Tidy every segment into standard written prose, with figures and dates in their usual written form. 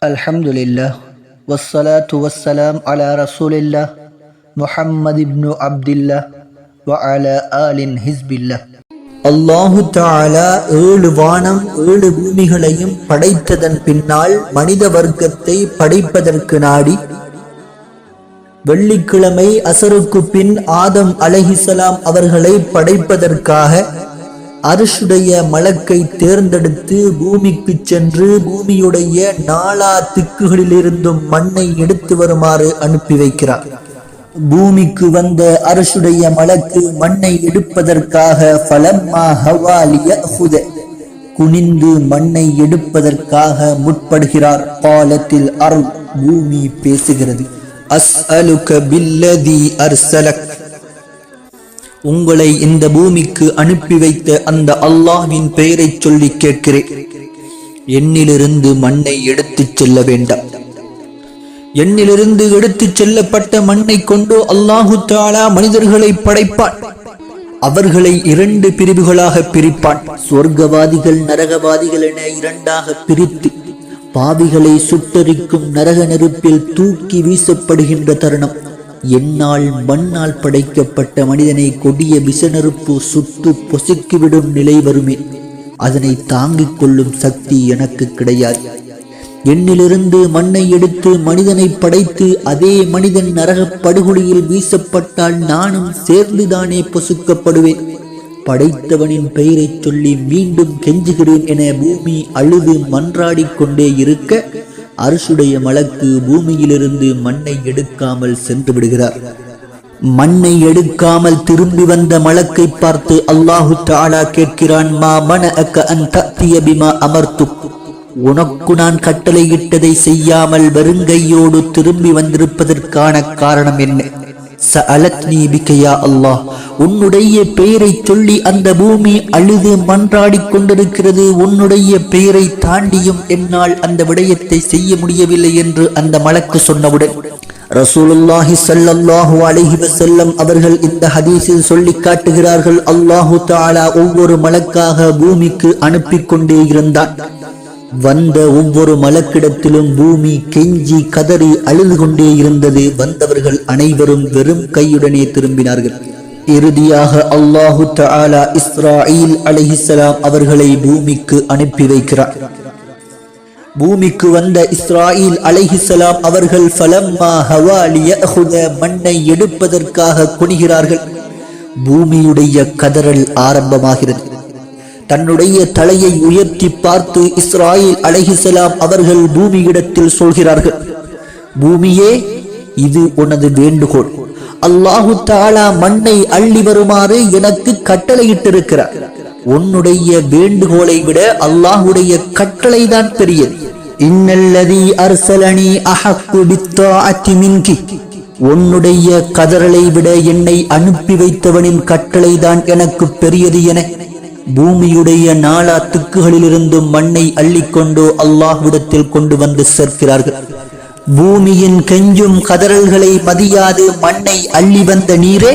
Alhamdulillah, wassalatu wassalam ala rasulillah, Muhammad ibn Abdillah, wa ala alin hizbillah. அல்லாஹு தஆலா 7 வானம் 7 பூமிகளையும் படைத்ததன் பின்னால் மனித வர்க்கத்தை படைப்பதற்கு நாடி வெள்ளிக்கிழமை அசருக்கு பின் ஆதம் அலைஹிஸ்ஸலாம் அவர்களை படைப்பதற்காக அர்ஷுடைய மலக்கை தேர்ந்தெடுத்து பூமிக்கு சென்று பூமியுடைய நாலா திக்குகளிலிருந்தும் மண்ணை எடுத்து வருமாறு அனுப்பி வைக்கிறார். பூமிக்கு வந்த அர்ஷுடைய மலக்கு மண்ணை எடுப்பதற்காக ஃபலம்மா ஹவாலிய குனிந்து மண்ணை எடுப்பதற்காக முற்படுகிறார். காலத்தில் அருள் பூமி பேசுகிறது. அஸ்அலுக பில்லதி அர்சலக், உங்களை இந்த பூமிக்கு அனுப்பி வைத்த அந்த அல்லாஹ்வின் பெயரை சொல்லி கேட்கிறேன், என்னிலிருந்து மண்ணை எடுத்துச் செல்ல வேண்டாம். என்னிலிருந்து எடுத்துச் செல்லப்பட்ட மண்ணை கொண்டு அல்லாஹு தஆலா மனிதர்களை படைப்பான். அவர்களை 2 பிரிவுகளாக பிரிப்பான். சொர்க்கவாதிகள் நரகவாதிகள் என 2ஆக பிரித்து பாவிகளை சுட்டரிக்கும் நரக நெருப்பில் தூக்கி வீசப்படுகின்ற தருணம். என்னால் மண்ணால் படைக்கப்பட்ட மனிதனை கொடிய விசநெருப்பு சுட்டு பொசுக்கிவிடும் நிலை வருமே, அதனை தாங்கிக் கொள்ளும் சக்தி எனக்கு கிடையாது. என்னிலிருந்து மண்ணை எடுத்து மனிதனை படைத்து அதே மனிதன் நரகப் படுகொலியில் வீசப்பட்டால் நானும் சேர்ந்துதானே பொசுக்கப்படுவேன். படைத்தவனின் பெயரை சொல்லி மீண்டும் கெஞ்சுகிறேன் என பூமி அழுது மன்றாடிக் கொண்டே இருக்க அர்ஷுடைய மலக்கு பூமியிலிருந்து மண்ணை எடுக்காமல் சென்று விடுகிறார். மண்ணை எடுக்காமல் திரும்பி வந்த மலக்கை பார்த்து அல்லாஹு தஆலா கேட்கிறான், மா மனஅக அன் தஅதிய பிமா அமர்துக், உனக்கு நான் கட்டளையிட்டதை செய்யாமல் வெறுங்கையோடு திரும்பி வந்திருப்பதற்கான காரணம் என்ன? சஅலத்னி பிக யா அல்லாஹ், உன்னுடைய பெயரை சொல்லி அந்த பூமி அழுது மன்றாடிக் கொண்டிருக்கிறது. உன்னுடைய பெயரை தாண்டியும் என்னால் அந்த விடயத்தை செய்ய முடியவில்லை என்று அந்த மலக்கு சொன்னவுடன் ரசூலுல்லாஹி ஸல்லல்லாஹு அலைஹி வஸல்லம் அவர்கள் இந்த ஹதீஸில் சொல்லி காட்டுகிறார்கள், அல்லாஹு தஆலா ஒவ்வொரு மலக்காக பூமிக்கு அனுப்பி கொண்டே இருந்தான். வந்த ஒவ்வொரு மலக்கிடத்திலும் பூமி கெஞ்சி கதறி அழுது கொண்டே இருந்தது. வந்தவர்கள் அனைவரும் வெறும் கையுடனே திரும்பினார்கள். இறுதியாக அல்லாஹு தஆலா இஸ்ராயீல் அலைஹிஸ்ஸலாம் அவர்களை பூமிக்கு அனுப்பி வைக்கிறார். பூமிக்கு வந்த இஸ்ராயீல் அலைஹிஸ்ஸலாம் அவர்கள் ஃபலம்மா ஹவாலிய மண்ணை எடுப்பதற்காக குனிகிறார்கள். பூமியுடைய கதறல் ஆரம்பமாகிறது. தன்னுடைய தலையை உயர்த்தி பார்த்து இஸ்ராயீல் அலைஹிஸ்ஸலாம் அவர்கள் பூமியிடத்தில் சொல்கிறார்கள், பூமியே, இது உனது வேண்டுகோள். அல்லாஹு தஆலா மண்ணை அள்ளி வருமாறு எனக்கு கட்டளையிட்டிருக்கிறார். உன்னுடைய வேண்டுகோளை விட அல்லாஹுடைய கட்டளைதான் பெரியது. இன்னல்லதி அர்சலனி அஹக்கு பித்தாஅத்தி மின்கி, உன்னுடைய கதறலை விட என்னை அனுப்பி வைத்தவனின் கட்டளைதான் எனக்கு பெரியது என பூமியுடைய நாலா திக்குகளிலிருந்தும் மண்ணை அள்ளிக்கொண்டு அல்லாஹ்விடத்தில் கொண்டு வந்து சேர்க்கிறார்கள். பூமியின் கெஞ்சும் கதறல்களை மதியாது மண்ணை அள்ளி வந்த நீரே,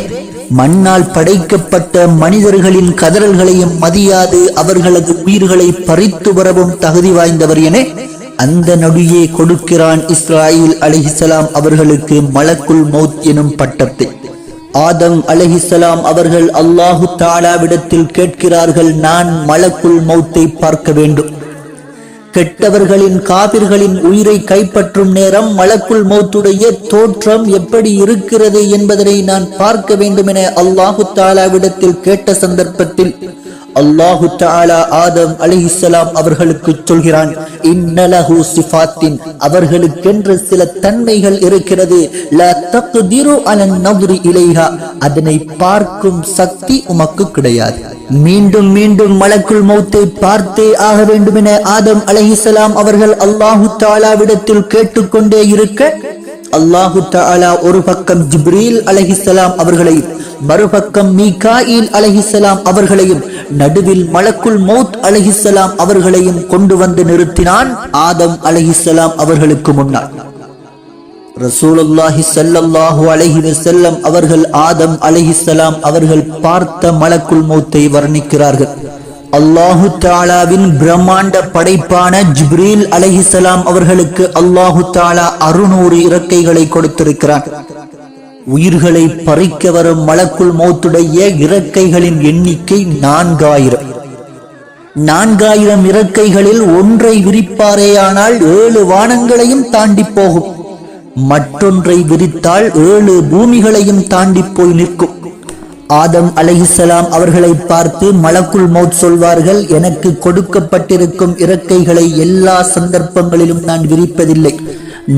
மண்ணால் படைக்கப்பட்ட மனிதர்களின் கதறல்களையும் மதியாது அவர்களது உயிர்களை பறித்து வரவும் தகுதி வாய்ந்தவர் என அந்த நொடியே கொடுக்கிறான் இஸ்ராயீல் அலைஹிஸ்ஸலாம் அவர்களுக்கு மலக்குல் மௌத் எனும் பட்டத்தை. ஆதம் அலைஹிஸ்ஸலாம் அவர்கள் அல்லாஹு தஆலாவிடத்தில் கேட்கிறார்கள், நான் மலக்குல் மௌத்தை பார்க்க வேண்டும். கெட்டவர்களின் காபிர்களின் உயிரை கைப்பற்றும் நேரம் மலக்குல் மௌத்துடைய தோற்றம் எப்படி இருக்கிறது என்பதனை நான் பார்க்க வேண்டும் என அல்லாஹு தஆலாவிடத்தில் கேட்ட சந்தர்ப்பத்தில் அல்லாஹு தஆலா ஆதம் அலைஹிஸ்ஸலாம் அவர்களுக்கு சொல்கிறான், இன்னலஹு சிஃபாத்தின், அவர்களுக்கென்று சில தன்மைகள் இருக்கிறது. லா தக்திரு அலன் நظரி இலைஹா, அதனை பார்க்கும் சக்தி உமக்கு கிடையாது. மீண்டும் மீண்டும் மலக்குல் மௌத்தை பார்த்தே ஆக வேண்டும் என ஆதம் அலைஹிஸ்ஸலாம் அவர்கள் அல்லாஹு தஆலாவிடத்தில் கேட்டுக்கொண்டே இருக்க அல்லாஹு தஆலா ஒரு பக்கம் ஜிப்ரீல் அலைஹிஸ்ஸலாம் அவர்களையும் மறுபக்கம் மீகாயில் அலைஹிஸ்ஸலாம் அவர்களையும் நடுவில் மலக்குல் மௌத் அலைஹிஸ்ஸலாம் அவர்களையும் கொண்டு வந்து நிறுத்தினான் ஆதம் அலைஹிஸ்ஸலாம் அவர்களுக்கு முன்னால். ரசூலுல்லாஹி ஸல்லல்லாஹு அலைஹி வஸல்லம் அவர்கள் ஆதம் அலைஹிஸ்ஸலாம் அவர்கள் பார்த்த மலக்குல் மௌத்தை வர்ணிக்கிறார்கள். அல்லாஹு தாலாவின் பிரம்மாண்ட படைப்பான ஜிப்ரீல் அலைஹிஸ்ஸலாம் அவர்களுக்கு அல்லாஹு தாலா 600 இறக்கைகளை கொடுத்திருக்கிறான். உயிர்களை பறிக்க வரும் மலக்குல் மௌத்துடைய இறக்கைகளின் எண்ணிக்கை 4000 இறக்கைகளில் ஒன்றை விரிப்பாரேயானால் 7 வானங்களையும் தாண்டி போகும். மற்றொன்றை விரித்தால் 7 பூமிகளையும் தாண்டி போய் நிற்கும். ஆதம் அலைஹிஸ்ஸலாம் அவர்களை பார்த்து மலக்குல் மௌத் சொல்வார்கள், எனக்கு கொடுக்கப்பட்டிருக்கும் இறக்கைகளை எல்லா சந்தர்ப்பங்களிலும் நான் விரிப்பதில்லை.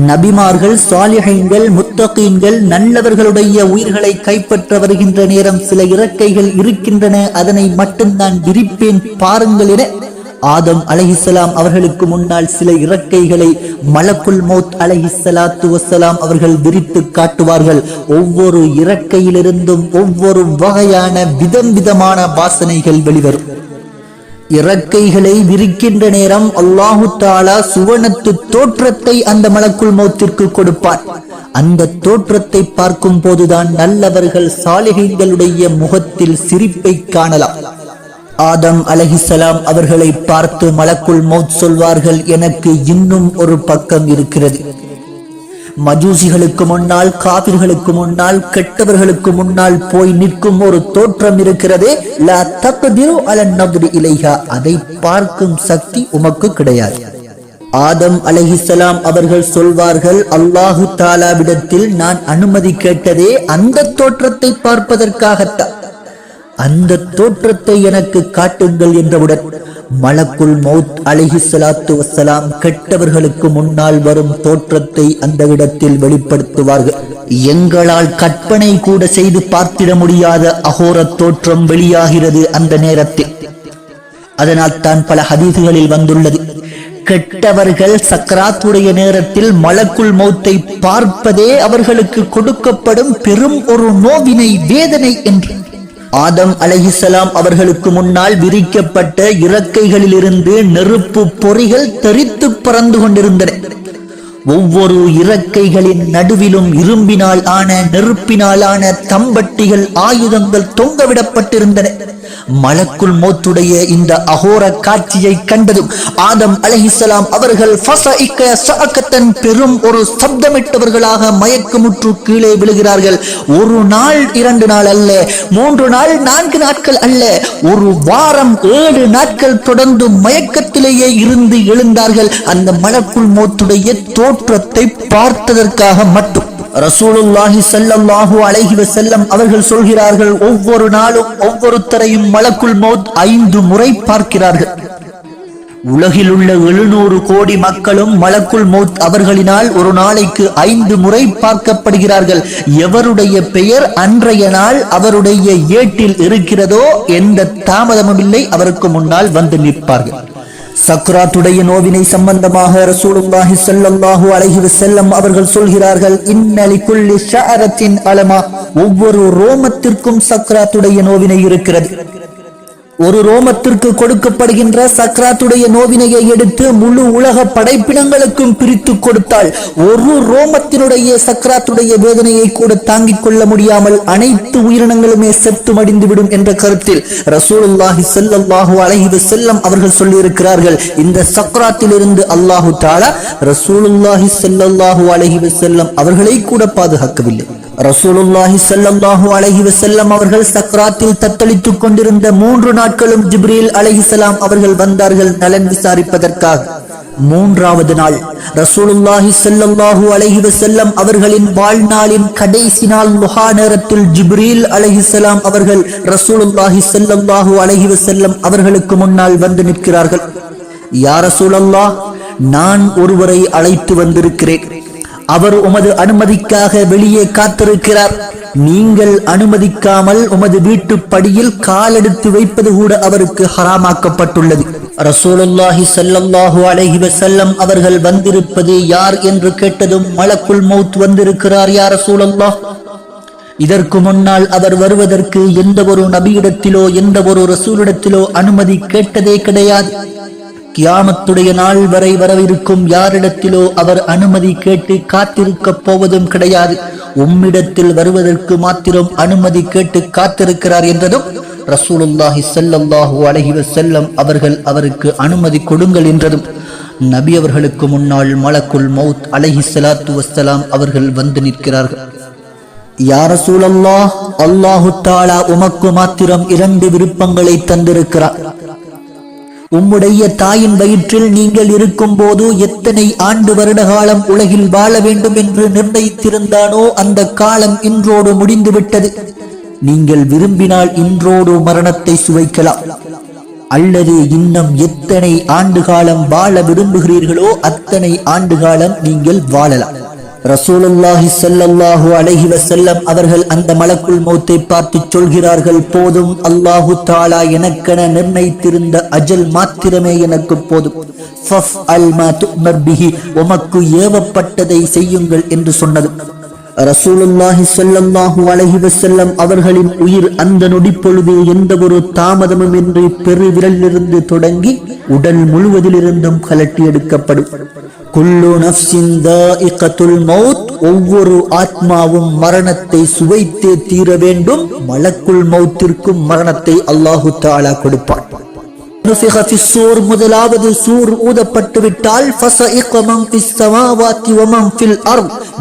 நபிமார்கள், சாலிஹீன்கள், முத்தகீன்கள், நல்லவர்களுடைய உயிர்களை கைப்பற்ற வருகின்ற நேரம் சில இறக்கைகள் இருக்கின்றன, அதனை மட்டும் நான் விரிப்பேன் பாருங்கள் என ஆதம் அலைஹிஸ்ஸலாம் அவர்களுக்கு முன்னால் சில இறக்கைகளை மலக்குல் மௌத் அலைஹிஸ்ஸலாத்து வஸ்ஸலாம் அவர்கள் விரித்து காட்டுவார்கள். ஒவ்வொரு இறக்கையிலிருந்தும் ஒவ்வொரு வகையான விதமான வாசனைகள் வெளிவரும். இறக்கைகளை விரிக்கின்ற நேரம் அல்லாஹு தாலா சுவனத்து தோற்றத்தை அந்த மலக்குல் மௌத்திற்கு கொடுப்பார். அந்த தோற்றத்தை பார்க்கும் போதுதான் நல்லவர்கள் சாலிஹீன்களுடைய முகத்தில் சிரிப்பை காணலாம். ஆதம் அலைஹிஸ்ஸலாம் அவர்களை பார்த்து மலக்குல் மௌத் சொல்வார்கள், எனக்கு இன்னும் ஒரு பக்கம் இருக்கிறது. மஜூசிகளுக்கு முன்னால், காபிர்களுக்கு முன்னால், கெட்டவர்களுக்கு முன்னால் போய் நிற்கும் ஒரு தோற்றம் இருக்கிறதே, லா தக்திரு அலன் நத்ரி இலைஹா, அதை பார்க்கும் சக்தி உமக்கு கிடையாது. ஆதம் அலைஹிஸ்ஸலாம் அவர்கள் சொல்வார்கள், அல்லாஹு தாலாவிடத்தில் நான் அனுமதி கேட்டதே அந்த தோற்றத்தை பார்ப்பதற்காகத்தான். அந்த தோற்றத்தை எனக்கு காட்டுங்கள் என்றவுடன் மலக்குல் மௌத் அலைஹிஸ்ஸலாத்து வஸ்ஸலாம் கெட்டவர்களுக்கு முன்னால் வரும் தோற்றத்தை அந்த இடத்தில் வெளிப்படுத்துவார்கள். எங்களால் கற்பனை கூட செய்து பார்த்திட முடியாத அகோர தோற்றம் வெளியாகிறது அந்த நேரத்தில். அதனால் தான் பல ஹதீசுகளில் வந்துள்ளது, கெட்டவர்கள் சக்கராத்துடைய நேரத்தில் மலக்குல் மௌத்தை பார்ப்பதே அவர்களுக்கு கொடுக்கப்படும் பெரும் ஒரு நோவினை, வேதனை என்று. ஆதம் அலைஹிஸ்ஸலாம் அவர்களுக்கு முன்னால் விரிக்கப்பட்ட இறக்கைகளிலிருந்து நெருப்பு பொறிகள் தெறித்து பறந்து கொண்டிருந்தன. ஒவ்வொரு இறக்கைகளின் நடுவிலும் இரும்பினால் ஆன, நெருப்பினால் ஆன தம்பட்டிகள், ஆயுதங்கள் தொங்கவிடப்பட்டிருந்தன. மலக்குல் மௌத்துடைய இந்த அகோர காட்சியை கண்டதும் ஆதம் அலைஹிஸ்ஸலாம் அவர்கள் பெரும் ஒரு சப்தமிட்டவர்களாக மயக்கமுற்று கீழே விழுகிறார்கள். 1 நாள் 2 நாள் அல்ல, 3 நாள் 4 நாட்கள் அல்ல, ஒரு வாரம் 7 நாட்கள் தொடர்ந்து மயக்கத்திலேயே இருந்து எழுந்தார்கள். அந்த மலக்குல் மௌத்துடைய தோற்றத்தை பார்த்ததற்காக மட்டும். ரசூலுல்லாஹி ஸல்லல்லாஹு அலைஹி வஸல்லம் அவர்கள் சொல்கிறார்கள், ஒவ்வொரு நாளும் ஒவ்வொருத்தரையும் மலக்குல் மௌத் 5 முறை பார்க்கிறார்கள். உலகில் உள்ள 700 கோடி மக்களும் மலக்குல் மௌத் அவர்களினால் ஒரு நாளைக்கு 5 முறை பார்க்கப்படுகிறார்கள். எவருடைய பெயர் அன்றைய நாள் அவருடைய ஏட்டில் இருக்கிறதோ எந்த தாமதமும் இல்லை, அவருக்கு முன்னால் வந்து நிற்பார்கள். சக்ராத்துடைய நோவினை சம்பந்தமாக ரசூலுல்லாஹி ஸல்லல்லாஹு அலைஹி வஸல்லம் அவர்கள் சொல்கிறார்கள், இன்ன லிகுல்லி ஷஅரத்தின் அலமா, ஒவ்வொரு ரோமத்திற்கும் சக்ராத்துடைய நோவினை இருக்கிறது. ஒரு ரோமத்திற்கு கொடுக்கப்படுகின்ற சக்ராத்துடைய நோவினையை எடுத்து முழு உலக படைப்பினங்களுக்கும் பிரித்து கொடுத்தால் ஒரு ரோமத்தினுடைய சக்ராத்துடைய வேதனையை கூட தாங்கிக் கொள்ள முடியாமல் அனைத்து உயிரினங்களுமே செத்து மடிந்துவிடும் என்ற கருத்தில் ரசூலுல்லாஹி ஸல்லல்லாஹு அலைஹி வஸல்லம் அவர்கள் சொல்லியிருக்கிறார்கள். இந்த சக்ராத்திலிருந்து அல்லாஹு தஆலா ரசூலுல்லாஹி ஸல்லல்லாஹு அலைஹி வஸல்லம் அவர்களை கூட பாதுகாக்கவில்லை. ரசூலுல்லாஹி ஸல்லல்லாஹு அலைஹி வஸல்லம் அவர்கள் சக்ராத்தில் தத்தளித்துக் கொண்டிருந்த 3 நாட்களும் ஜிப்ரீல் அலைஹிஸ்ஸலாம் அவர்கள் வந்தார்கள் நலன் விசாரிப்பதற்காக. 3வது நாள் ரசூலுல்லாஹி ஸல்லல்லாஹு அலைஹி வஸல்லம் அவர்களின் வாழ்நாளின் கடைசி நாள் லுஹா நேரத்தில் ஜிப்ரீல் அலைஹிஸ்ஸலாம் அவர்கள் ரசூலுல்லாஹி ஸல்லல்லாஹு அலைஹி வஸல்லம் அவர்களுக்கு முன்னால் வந்து நிற்கிறார்கள். யா ரசூலல்லாஹ், நான் ஒருவரை அழைத்து வந்திருக்கிறேன். அவர் உமது அனுமதிக்காக வெளியே காத்திருக்கிறார். நீங்கள் அனுமதிக்காமல் உமது வீட்டு படியில் காலெடுத்து வைப்பது கூட அவருக்கு ஹராமாக்கப்பட்டுள்ளது. ரசூலுல்லாஹி ஸல்லல்லாஹு அலைஹி வஸல்லம் அவர்கள் வந்திருப்பது யார் என்று கேட்டதும் மலக்குல் மௌத் வந்திருக்கிறார் யா ரசூலல்லாஹ். இதற்கு முன்னால் அவர் வருவதற்கு எந்த ஒரு நபியிடத்திலோ எந்த ஒரு ரசூலிடத்திலோ அனுமதி கேட்டதே கிடையாது. கியாமத்துடைய நாள் வரை வரவிருக்கும் யாரிடத்திலோ அவர் அனுமதி கேட்டு காத்திருக்க போவதும் கிடையாது. உம்மிடத்தில் வருவதற்கு மாத்திரம் அனுமதி கேட்டு காத்திருக்கிறார் என்றதும் ரசூலுல்லாஹி ஸல்லல்லாஹு அலைஹி வஸல்லம் அவர்கள் அவருக்கு அனுமதி கொடுங்கள் என்றதும் நபி அவர்களுக்கு முன்னால் மலக்குல் மௌத் அலைஹிஸ்ஸலாத்து வஸ்ஸலாம் அவர்கள் வந்து நிற்கிறார்கள். யா ரசூலல்லாஹ், அல்லாஹு தஆலா உமக்கு மாத்திரம் 2 விருப்பங்களை தந்திருக்கிறார். உம்முடைய தாயின் வயிற்றில் நீங்கள் இருக்கும் போது எத்தனை ஆண்டு வருட காலம் உலகில் வாழ வேண்டும் என்று நிர்ணயித்திருந்தானோ அந்த காலம் இன்றோடு முடிந்துவிட்டது. நீங்கள் விரும்பினால் இன்றோடு மரணத்தை சுவைக்கலாம், அல்லது இன்னும் எத்தனை ஆண்டு காலம் வாழ விரும்புகிறீர்களோ அத்தனை ஆண்டு காலம் நீங்கள் வாழலாம். ரசூலுல்லாஹி ஸல்லல்லாஹு அலைஹி வஸல்லம் அவர்கள் அந்த மலக்குல் மௌத்தை பார்த்து சொல்கிறார்கள், போதும், அல்லாஹு தஆலா எனக்கென நிர்ணயித்திருந்த அஜல் மாத்திரமே எனக்கு போதும். ஃபஃஅல் மா துஅமர் பிஹி, உமக்கு ஏவப்பட்டதை செய்யுங்கள் என்று சொன்னது. ரசூலுல்லாஹி ஸல்லல்லாஹு அலைஹி வஸல்லம் அவர்களின் உயிர் அந்த நொடி பொழுது எந்த ஒரு தாமதமும் இன்றி பெரு விரலிலிருந்து தொடங்கி உடல் முழுவதிலிருந்தும் கலட்டி எடுக்கப்படும். குல்லு நஃப்ஸின் தாயிகத்துல் மௌத், ஒவ்வொரு ஆத்மாவும் மரணத்தை சுவைத்தே தீர வேண்டும். மலக்குல் மௌத்திற்கும் மரணத்தை அல்லாஹு தஆலா கொடுப்பான். முதலாவது சூர் ஊதப்பட்டு விட்டால்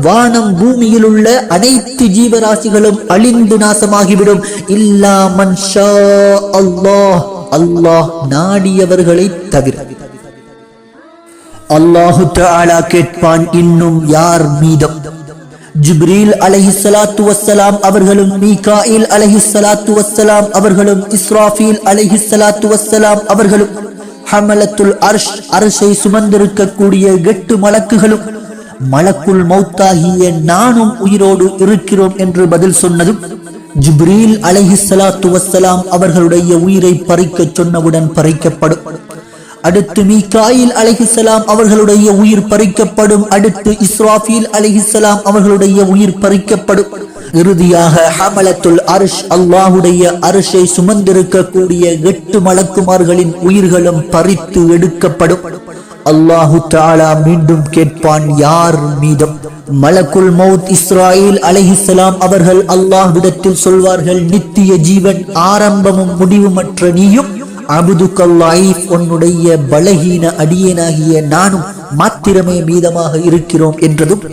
வானம் பூமியில் உள்ள அனைத்து ஜீவராசிகளும் அழிந்து நாசமாகிவிடும். இல்லா மன் ஷா அல்லாஹ், அல்லாஹ் நாடியவர்களை தவிர. அல்லாஹு தஆலா கேட்பான், இன்னும் யார் மீதம்? ஜிப்ரீல் அலைஹிஸ்ஸலாத்து வஸ்ஸலாம் அவர்களும், மீகாயில் அலைஹிஸ்ஸலாத்து வஸ்ஸலாம் அவர்களும், இஸ்ராஃபீல் அலைஹிஸ்ஸலாத்து வஸ்ஸலாம் அவர்களும், ஹமலத்துல் அர்ஷ், அர்ஷை சுமந்திருக்கக்கூடிய 8 மலக்குகளும், மலக்குல் மௌத்தாகிய நானும் உயிரோடு இருக்கிறோம் என்று பதில் சொன்னதும் ஜிப்ரீல் அலைஹிஸ்ஸலாத்து வஸ்ஸலாம் அவர்களுடைய உயிரை பறிக்க சொன்னவுடன் பறிக்கப்படும். அடுத்து மீகாயில் அலைஹிஸ்ஸலாம் அவர்களுடைய உயிர் பறிக்கப்படும். அடுத்து இஸ்ராஃபீல் அலைஹிஸ்ஸலாம் அவர்களுடைய உயிர் பறிக்கப்படும். இறுதியாக ஹமலத்துல் அர்ஷ், அல்லாஹுடைய அர்ஷை சுமந்திருக்கக்கூடிய 8 மலக்குமார்களின் உயிர்களும் பறித்து எடுக்கப்படும். அல்லாஹு தஆலா மீண்டும் கேட்பான், யார் மீதம்? மலக்குல் மௌத் இஸ்ராயில் அலைஹிஸ்ஸலாம் அவர்கள் அல்லாஹ்விடத்தில் சொல்வார்கள், நித்திய ஜீவன், ஆரம்பமும் முடிவுமற்ற நீயும், அபுதுக்கல்லாயிஃப், உன்னுடைய பலகீன அடியனாகிய நானும் மாத்திரமே மீதமாக இருக்கிறோம் என்றதும்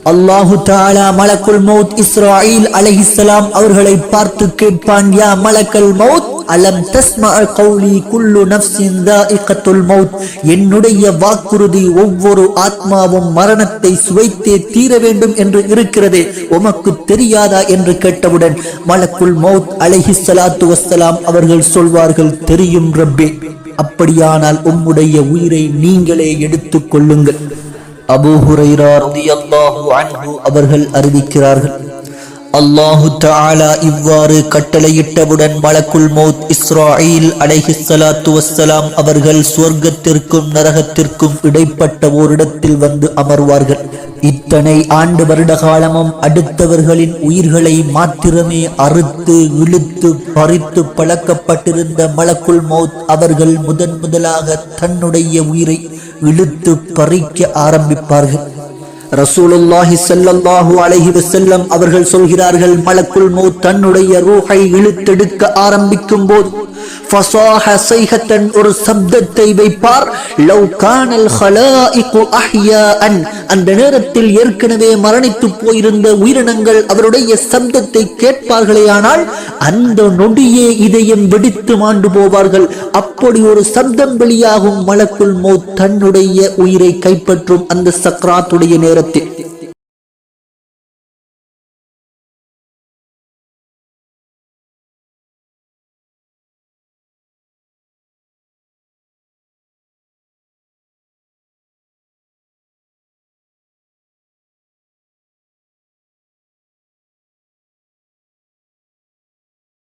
அல்லாஹு தஆலா மலக்குல் மௌத் இஸ்ராயில் அலைஹிஸ்ஸலாம் அவர்களை பார்த்து கேட்பான், யா மலக்கல் மௌத், அலம் தஸ்மா கௌலி குல்லு நஃப்ஸின் தாயிகத்துல் மௌத், என்னுடைய வாக்குறுதி ஒவ்வொரு ஆத்மாவும் மரணத்தை சுவைத்தே தீர வேண்டும் என்று இருக்கிறதே, உமக்கு தெரியாதா என்று கேட்டவுடன் மலக்குல் மௌத் அலைஹிஸ்ஸலாத்து வஸ்ஸலாம் அவர்கள் சொல்வார்கள், தெரியும் ரப்பே, அப்படியானால் உம்முடைய உயிரை நீங்களே எடுத்துக் கொள்ளுங்கள். அபூ ஹுரைரா ரலியல்லாஹு அன்ஹு அவர்கள் அறிவிக்கிறார்கள், அல்லாஹு தஆலா இவ்வாறு கட்டளையிட்டவுடன் மலக்குல் மௌத் இஸ்ராயில் அலைஹிஸ்ஸலாத்து வஸ்ஸலாம் அவர்கள் சுவர்க்கத்திற்கும் நரகத்திற்கும் இடைப்பட்ட ஓரிடத்தில் வந்து அமர்வார்கள். இத்தனை ஆண்டு வருட காலமும் அடுத்தவர்களின் உயிர்களை மாத்திரமே அறுத்து இழுத்து பறித்து பழக்கப்பட்டிருந்த மலக்குல் மௌத் அவர்கள் முதலாக தன்னுடைய உயிரை இழுத்து பறிக்க ஆரம்பிப்பார்கள். ரசூலுல்லாஹி ஸல்லல்லாஹு அலைஹி வஸல்லம் அவர்கள் சொல்கிறார்கள், மலக்குல் மௌத் தன்னுடைய ரூஹை இழுத்தெடுக்க ஆரம்பிக்கும் போது ஃபஸாஹ ஸைஹத்தன், ஒரு சப்தத்தை வைப்பார். லவ் கானல் ஹலாயிகு அஹ்யாஅன், அந்த நேரத்தில் ஏற்கனவே மரணித்து போயிருந்த உயிரினங்கள் அவருடைய சப்தத்தை கேட்பார்களேயானால் அந்த நொடியே இதயம் வெடித்து மாண்டு போவார்கள். அப்படி ஒரு சப்தம் வெளியாகும். மலக்குல் மௌத் தன்னுடைய உயிரை கைப்பற்றும் அந்த சக்ராத்துடைய நேரத்தில்